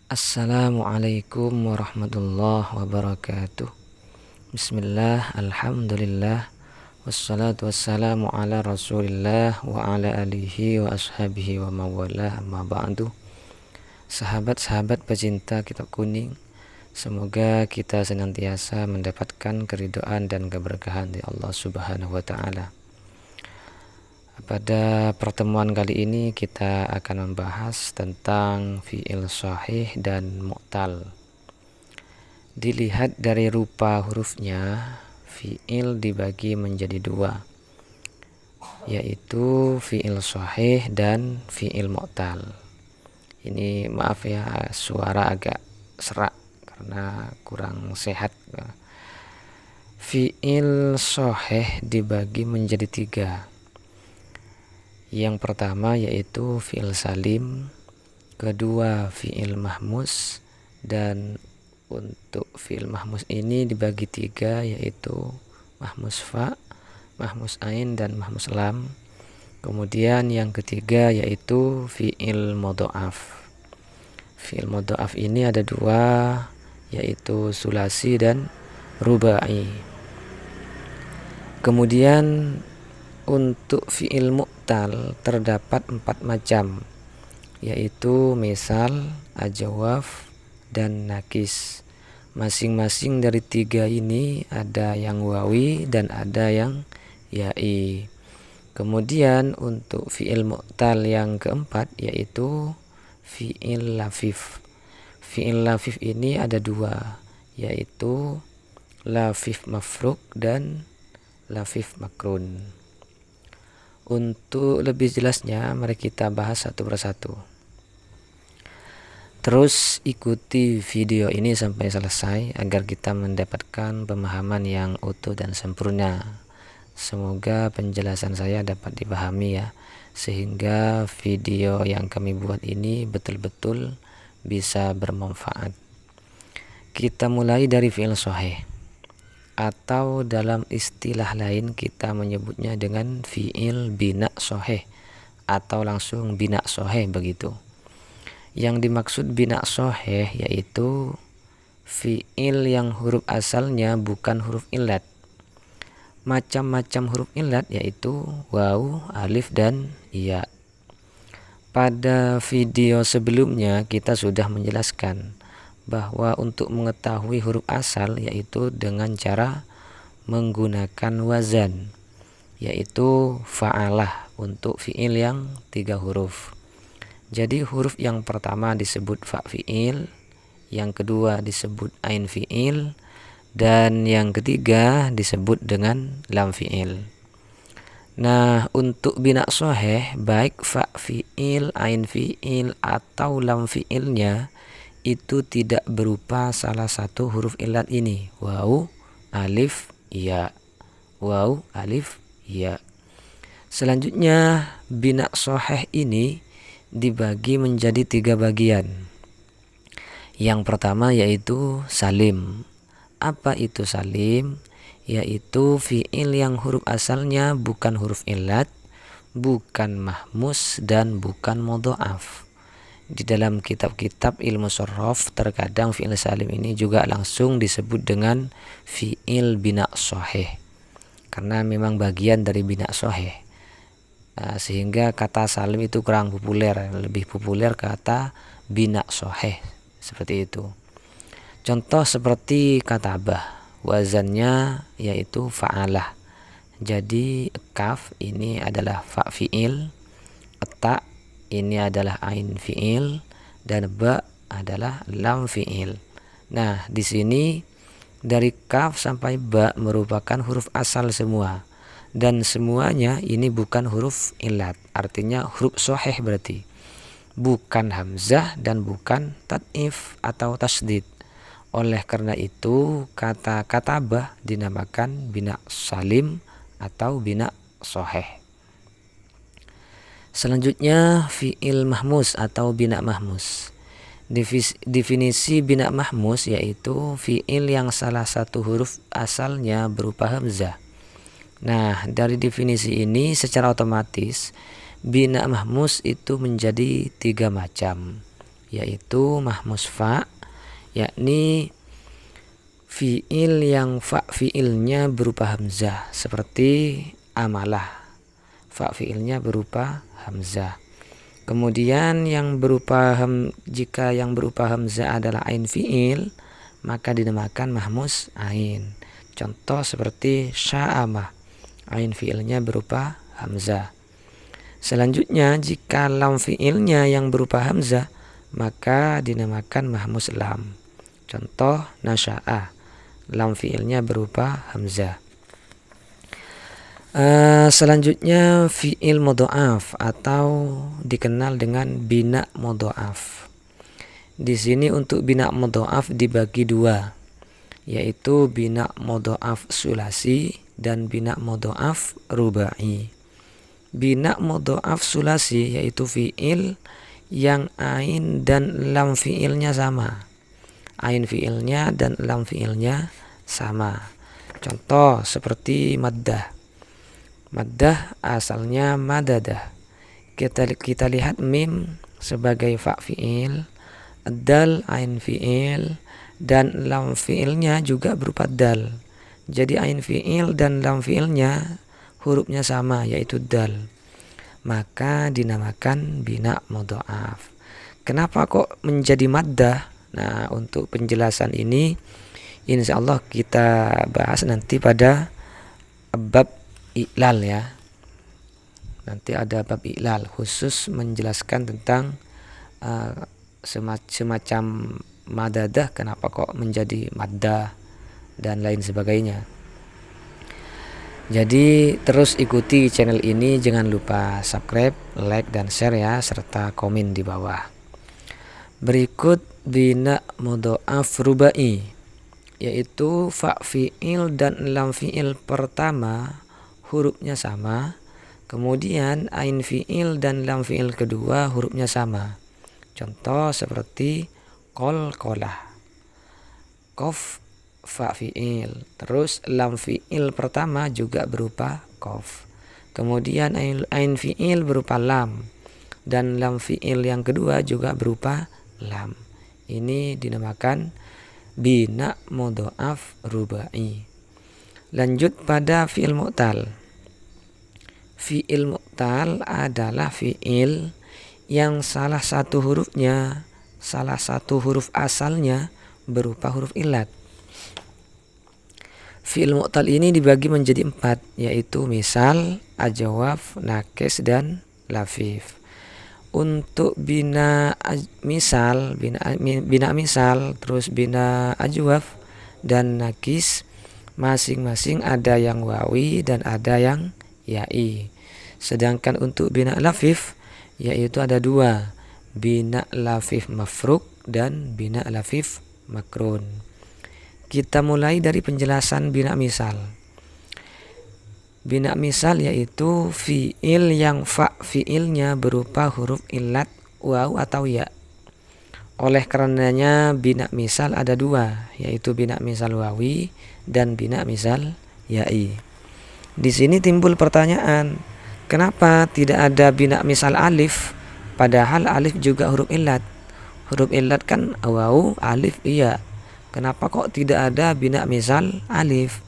Assalamualaikum warahmatullahi wabarakatuh. Bismillah, alhamdulillah, wassalatu wassalamu ala rasulillah wa ala alihi wa ashabihi wa mawalah, amma ba'du. Sahabat-sahabat pecinta kitab kuning, semoga kita senantiasa mendapatkan keridhaan dan keberkahan dari Allah Subhanahu wa ta'ala. Pada pertemuan kali ini kita akan membahas tentang fi'il shahih dan mu'tal. Dilihat dari rupa hurufnya, fi'il dibagi menjadi dua, yaitu fi'il shahih dan fi'il mu'tal. Ini maaf ya, suara agak serak karena kurang sehat. Fi'il shahih dibagi menjadi tiga. Yang pertama yaitu fi'il salim, kedua fi'il mahmus, dan untuk fi'il mahmus ini dibagi tiga, yaitu mahmus fa, mahmus ain, dan mahmus lam. Kemudian yang ketiga yaitu fi'il mudha'af. Fi'il mudha'af ini ada dua, yaitu sulasi dan rubai. Kemudian untuk fi'il mu'tal terdapat 4 macam, yaitu misal, ajwaf, dan nakis. Masing-masing dari tiga ini ada yang wawi dan ada yang ya'i. Kemudian untuk fi'il mu'tal yang keempat yaitu fi'il lafif. Fi'il lafif ini ada dua, yaitu lafif mafruk dan lafif makrun. Untuk lebih jelasnya, mari kita bahas satu persatu. Terus ikuti video ini sampai selesai agar kita mendapatkan pemahaman yang utuh dan sempurna. Semoga penjelasan saya dapat dipahami ya, sehingga video yang kami buat ini betul-betul bisa bermanfaat. Kita mulai dari fi'il shahih, atau dalam istilah lain kita menyebutnya dengan fi'il bina shahih atau langsung bina shahih begitu. Yang dimaksud bina shahih yaitu fi'il yang huruf asalnya bukan huruf illat. Macam-macam huruf illat yaitu waw, alif, dan ya. Pada video sebelumnya kita sudah menjelaskan bahwa untuk mengetahui huruf asal yaitu dengan cara menggunakan wazan, yaitu fa'alah untuk fi'il yang 3 huruf. Jadi huruf yang pertama disebut fa fi'il, yang kedua disebut ain fi'il, dan yang ketiga disebut dengan lam fi'il. Nah, untuk bina shahih baik fa fi'il, ain fi'il, atau lam fi'ilnya itu tidak berupa salah satu huruf illat ini, waw, alif, ya, waw, alif, ya. Selanjutnya bina shahih ini dibagi menjadi 3 bagian. Yang pertama yaitu salim. Apa itu salim? Yaitu fi'il yang huruf asalnya bukan huruf illat, bukan mahmus, dan bukan mudha'af. Di dalam kitab-kitab ilmu sharaf terkadang fi'il salim ini juga langsung disebut dengan fi'il bina shahih, karena memang bagian dari bina shahih. Sehingga kata salim itu kurang populer, lebih populer kata bina shahih, seperti itu. Contoh seperti katabah, wazannya yaitu fa'alah. Jadi kaf ini adalah fa fi'il, ta ini adalah ain fi'il, dan ba adalah lam fi'il. Nah, di sini dari kaf sampai ba merupakan huruf asal semua, dan semuanya ini bukan huruf illat, artinya huruf shahih berarti. Bukan hamzah dan bukan tat'if atau tasdid. Oleh karena itu kata katabah dinamakan bina salim atau bina shahih. Selanjutnya fi'il mahmus atau bina mahmus. Definisi bina mahmus yaitu fi'il yang salah satu huruf asalnya berupa hamzah. Nah, dari definisi ini secara otomatis bina mahmus itu menjadi 3 macam. yaitu mahmus fa, yakni fiil yang fa fiilnya berupa hamzah, seperti amalah, fa fiilnya berupa hamzah. Kemudian jika yang berupa hamzah adalah ain fiil, maka dinamakan mahmus ain. Contoh seperti sya'amah, ain fiilnya berupa hamzah. Selanjutnya jika lam fiilnya yang berupa hamzah, maka dinamakan mahmus lam. Contoh nasya'a, lam fiilnya berupa hamzah. Selanjutnya fiil mudha'af atau dikenal dengan bina mudha'af. Di sini untuk bina mudha'af dibagi dua, yaitu bina mudha'af sulasi dan bina mudha'af rubai. Bina mudha'af sulasi yaitu fiil yang ain dan lam fiilnya sama. Ain fiilnya dan lam fiilnya sama. Contoh seperti maddah. Maddah asalnya madadah. Kita lihat mim sebagai fa fiil, dal ain fiil, dan lam fiilnya juga berupa dal. Jadi ain fiil dan lam fiilnya hurufnya sama, yaitu dal. Maka dinamakan bina mudha'af. Kenapa kok menjadi maddah? Nah, untuk penjelasan ini insya Allah kita bahas nanti pada bab i'lal ya. Nanti ada bab i'lal khusus menjelaskan tentang semacam madadah, kenapa kok menjadi maddah dan lain sebagainya. Jadi terus ikuti channel ini, jangan lupa subscribe, like, dan share ya, serta komen di bawah. Berikut bina mudha'af rubai, yaitu fa fiil dan lam fiil pertama hurufnya sama, kemudian ain fiil dan lam fiil kedua hurufnya sama. Contoh seperti qalqalah, qaf fa fiil, terus lam fiil pertama juga berupa qaf, kemudian ain fiil berupa lam, dan lam fiil yang kedua juga berupa lam. Ini dinamakan bina mudha'af rubai. Lanjut pada fiil mu'tal. Fiil mu'tal adalah fiil yang salah satu huruf asalnya berupa huruf illat. Fiil mu'tal ini dibagi menjadi 4, yaitu misal, ajwaf, nakis, dan lafif. Untuk bina misal, terus bina ajwaf dan nakis, masing-masing ada yang wawi dan ada yang ya'i. Sedangkan untuk bina lafif, yaitu ada 2, bina lafif mafruk dan bina lafif makrun. Kita mulai dari penjelasan bina misal. Bina misal yaitu fiil yang fa fiilnya berupa huruf illat waw atau ya. Oleh karenanya bina misal ada 2, yaitu bina misal wawi dan bina misal ya'i. Di sini timbul pertanyaan, kenapa tidak ada bina misal alif, padahal alif juga huruf illat? Huruf illat kan waw, alif, iya. Kenapa kok tidak ada bina misal alif?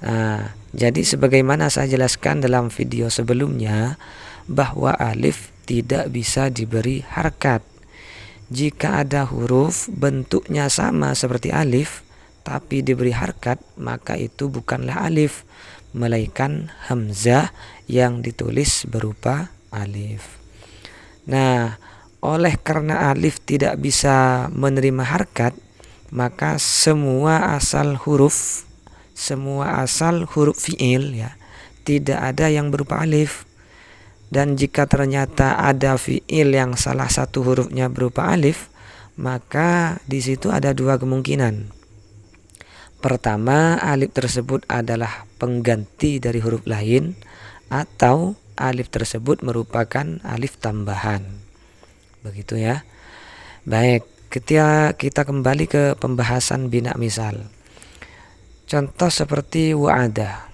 Nah, jadi sebagaimana saya jelaskan dalam video sebelumnya, bahwa alif tidak bisa diberi harkat. Jika ada huruf bentuknya sama seperti alif tapi diberi harkat, maka itu bukanlah alif, melainkan hamzah yang ditulis berupa alif. Nah, oleh karena alif tidak bisa menerima harkat, maka semua asal huruf fiil ya tidak ada yang berupa alif. Dan jika ternyata ada fiil yang salah satu hurufnya berupa alif, maka di situ ada 2 kemungkinan. Pertama, alif tersebut adalah pengganti dari huruf lain, atau alif tersebut merupakan alif tambahan. Begitu ya. Baik, kita kembali ke pembahasan bina misal. Contoh seperti wa'ada.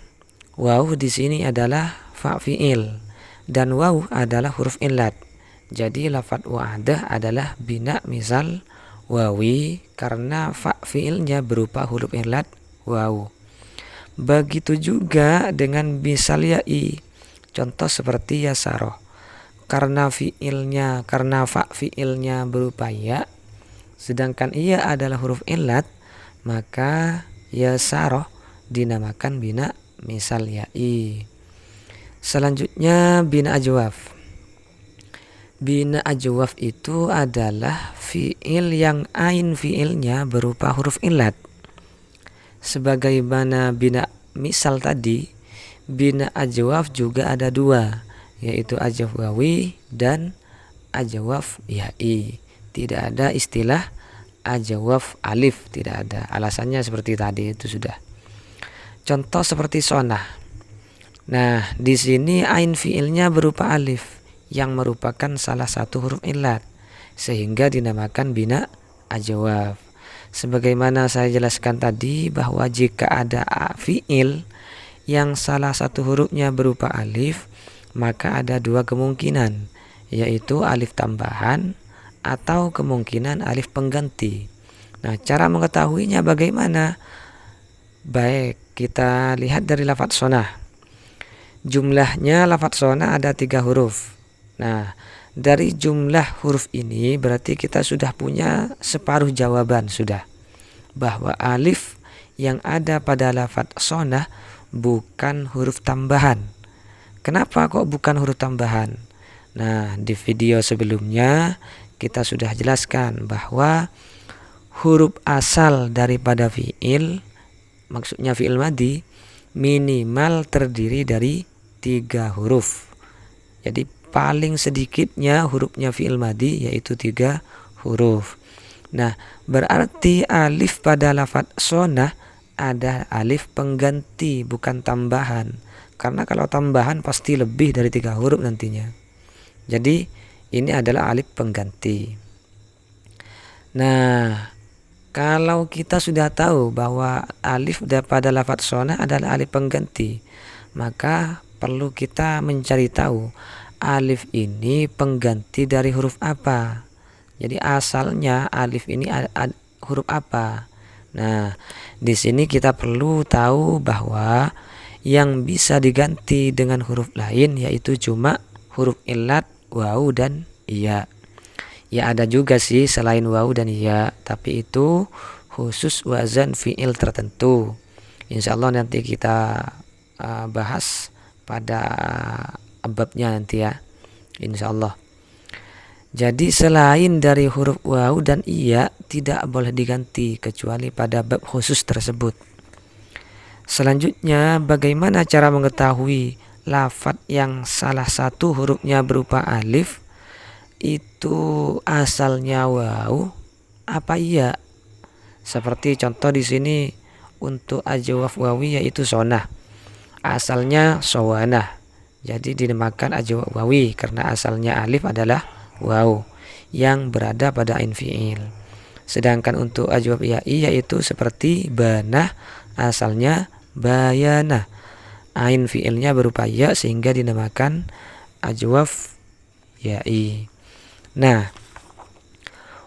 Waw di sini adalah fa fiil dan waw adalah huruf illat. Jadi lafadz wa'adah adalah bina misal wawi karena fa fiilnya berupa huruf ilat waw. Begitu juga dengan misal ya'i. Contoh seperti yasaroh. Karena fa fiilnya berupa ya, sedangkan ia adalah huruf ilat, maka yasaroh dinamakan bina misal ya'i. Selanjutnya bina ajwaf. Bina ajwaf itu adalah fiil yang ain fiilnya berupa huruf ilat. Sebagaimana bina misal tadi, bina ajwaf juga ada dua, yaitu ajwaf wawi dan ajwaf ya'i. Tidak ada istilah ajwaf alif, tidak ada. Alasannya seperti tadi itu sudah. Contoh seperti sonah. Nah, di sini ain fiilnya berupa alif yang merupakan salah satu huruf ilat, sehingga dinamakan bina ajwaf. Sebagaimana saya jelaskan tadi bahwa jika ada fiil yang salah satu hurufnya berupa alif, maka ada dua kemungkinan, yaitu alif tambahan atau kemungkinan alif pengganti. Nah, cara mengetahuinya bagaimana? Baik, kita lihat dari lafadz sonah. Jumlahnya lafadz sonah ada 3 huruf. Nah, dari jumlah huruf ini berarti kita sudah punya separuh jawaban sudah, bahwa alif yang ada pada lafadz sonah bukan huruf tambahan. Kenapa kok bukan huruf tambahan? Nah, di video sebelumnya kita sudah jelaskan bahwa huruf asal daripada fiil, maksudnya fiil madhi, minimal terdiri dari 3 huruf. Jadi paling sedikitnya hurufnya fiil madhi yaitu 3 huruf. Nah, berarti alif pada lafadz sonah ada alif pengganti, bukan tambahan. Karena kalau tambahan pasti lebih dari 3 huruf nantinya. Jadi ini adalah alif pengganti. Nah, kalau kita sudah tahu bahwa alif pada lafadz sonah adalah alif pengganti, maka perlu kita mencari tahu alif ini pengganti dari huruf apa. Jadi asalnya alif ini huruf apa. Nah, di sini kita perlu tahu bahwa yang bisa diganti dengan huruf lain yaitu cuma huruf ilat waw dan ya. Ya ada juga sih selain waw dan ya, tapi itu khusus wazan fiil tertentu. Insyaallah nanti kita bahas pada babnya nanti ya, insyaallah. Jadi selain dari huruf waw dan iya tidak boleh diganti kecuali pada bab khusus tersebut. Selanjutnya, bagaimana cara mengetahui lafadz yang salah satu hurufnya berupa alif itu asalnya waw apa iya? Seperti contoh di sini untuk ajwaf wawi yaitu sonah. Asalnya sawanah. Jadi dinamakan ajwaf wawi karena asalnya alif adalah waw yang berada pada ain fiil. Sedangkan untuk ajwaf ya'i yaitu seperti banah, asalnya bayanah. Ain fiilnya berupa ya sehingga dinamakan ajwaf ya'i. Nah,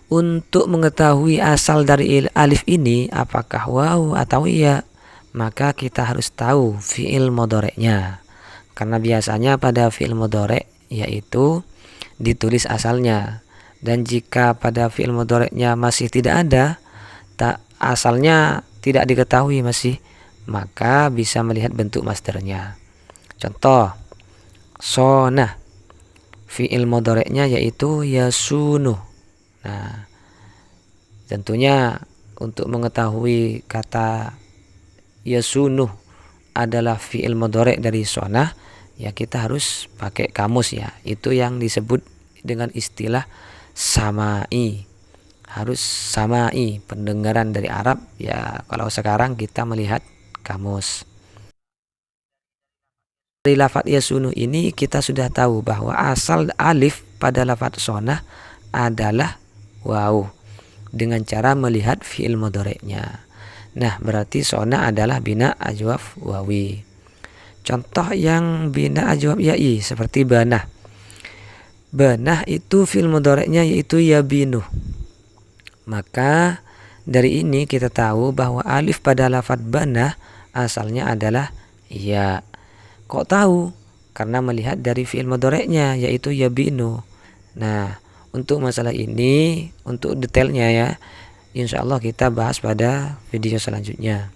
untuk mengetahui asal dari alif ini apakah waw atau ya, maka kita harus tahu fiil mudhari'nya. Karena biasanya pada fiil mudhari' yaitu ditulis asalnya. Dan jika pada fiil mudhari'nya masih tidak ada, asalnya tidak diketahui masih, maka bisa melihat bentuk masdarnya. Contoh, sonah. Fiil mudhari'nya yaitu yasunu. Nah, tentunya untuk mengetahui kata yasunu adalah fiil mudhari' dari sonah, ya kita harus pakai kamus ya. Itu yang disebut dengan istilah samai. Harus samai, pendengaran dari Arab ya. Kalau sekarang kita melihat kamus. Dari lafadz yasunu ini kita sudah tahu bahwa asal alif pada lafadz sonah adalah waw dengan cara melihat fiil mudhari'nya. Nah, berarti sonah adalah bina ajwaf wawi. Contoh yang bina ajwaf ya'i seperti banah. Banah itu fi'il mudhari'nya yaitu yabinu. Maka dari ini kita tahu bahwa alif pada lafadz banah asalnya adalah ya. Kok tahu? Karena melihat dari fi'il mudhari'nya yaitu yabinu. Nah, untuk masalah ini, untuk detailnya ya, insya Allah kita bahas pada video selanjutnya.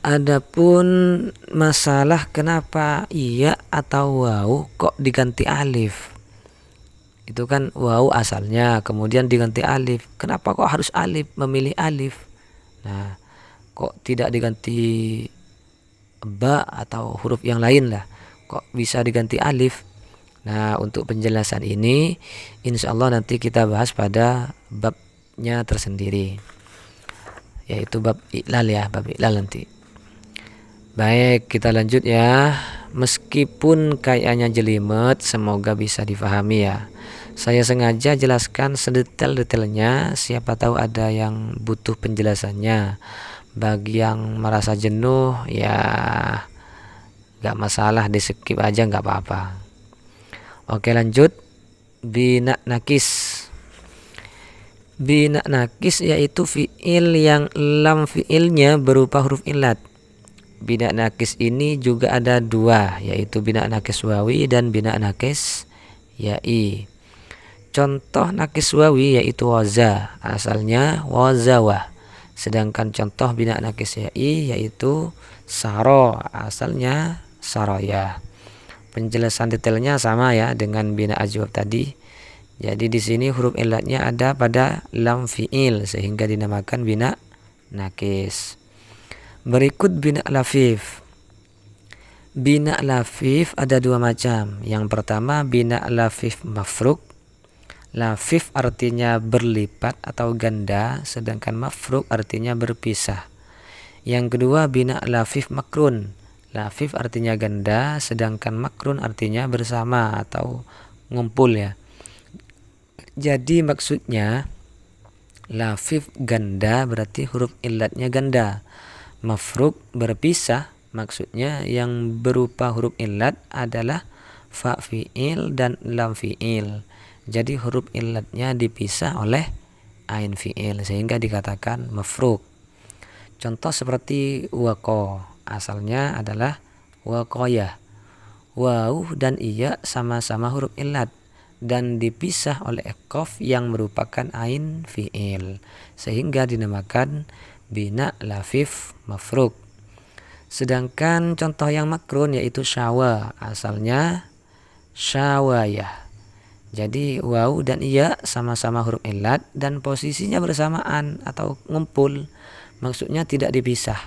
Adapun masalah kenapa iya atau waw kok diganti alif, itu kan waw asalnya kemudian diganti alif. Kenapa kok harus alif, memilih alif? Nah, kok tidak diganti ba atau huruf yang lain lah, kok bisa diganti alif? Nah, untuk penjelasan ini insya Allah nanti kita bahas pada babnya tersendiri, yaitu bab iklal ya, bab iklal nanti. Baik, kita lanjut ya. Meskipun kayaknya jelimet, semoga bisa difahami ya. Saya sengaja jelaskan sedetail-detailnya, siapa tahu ada yang butuh penjelasannya. Bagi yang merasa jenuh ya gak masalah, di skip aja gak apa-apa. Oke, lanjut. Bina nakis. Bina nakis yaitu fi'il yang lam fi'ilnya berupa huruf illat. Bina nakis ini juga ada dua, yaitu bina nakis wawi dan bina nakis ya'i. Contoh nakis wawi yaitu waza, asalnya wazawah. Sedangkan contoh bina nakis ya'i yaitu saro, asalnya saroya. Penjelasan detailnya sama ya dengan bina ajwab tadi. Jadi di sini huruf illatnya ada pada lam fi'il sehingga dinamakan bina nakis. Berikut bina lafif. Bina lafif ada dua macam. Yang pertama bina lafif mafruk. Lafif artinya berlipat atau ganda, sedangkan mafruk artinya berpisah. Yang kedua bina lafif makrun. Lafif artinya ganda, sedangkan makrun artinya bersama atau ngumpul ya. Jadi maksudnya lafif ganda berarti huruf illatnya ganda. Mafruk berpisah, maksudnya yang berupa huruf illat adalah fa fi'il dan lam fi'il. Jadi huruf illatnya dipisah oleh ain fi'il sehingga dikatakan mafruk. Contoh seperti waqo, asalnya adalah waqoyah. Waw dan iya sama-sama huruf illat dan dipisah oleh qaf yang merupakan ain fi'il sehingga dinamakan bina lafif mafruk. Sedangkan contoh yang makrun yaitu syawa, asalnya syawayah. Jadi waw dan iya sama-sama huruf illat dan posisinya bersamaan atau ngumpul, maksudnya tidak dipisah,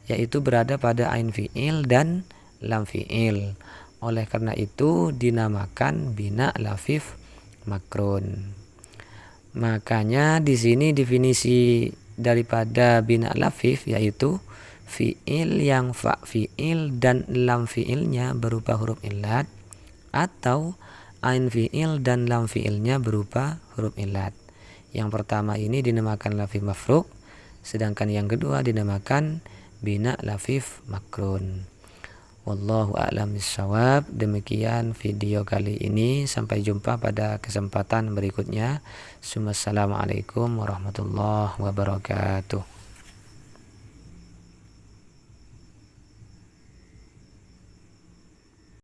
yaitu berada pada ain fi'il dan lam fi'il. Oleh karena itu dinamakan bina lafif makrun. Makanya di sini definisi daripada bina lafif yaitu fi'il yang fa fi'il dan lam fi'ilnya berupa huruf illat atau ain fi'il dan lam fi'ilnya berupa huruf illat. Yang pertama ini dinamakan lafif mafruk, sedangkan yang kedua dinamakan bina lafif makrun. Wallahu a'lam bishawab. Demikian video kali ini, sampai jumpa pada kesempatan berikutnya. Assalamualaikum warahmatullahi wabarakatuh.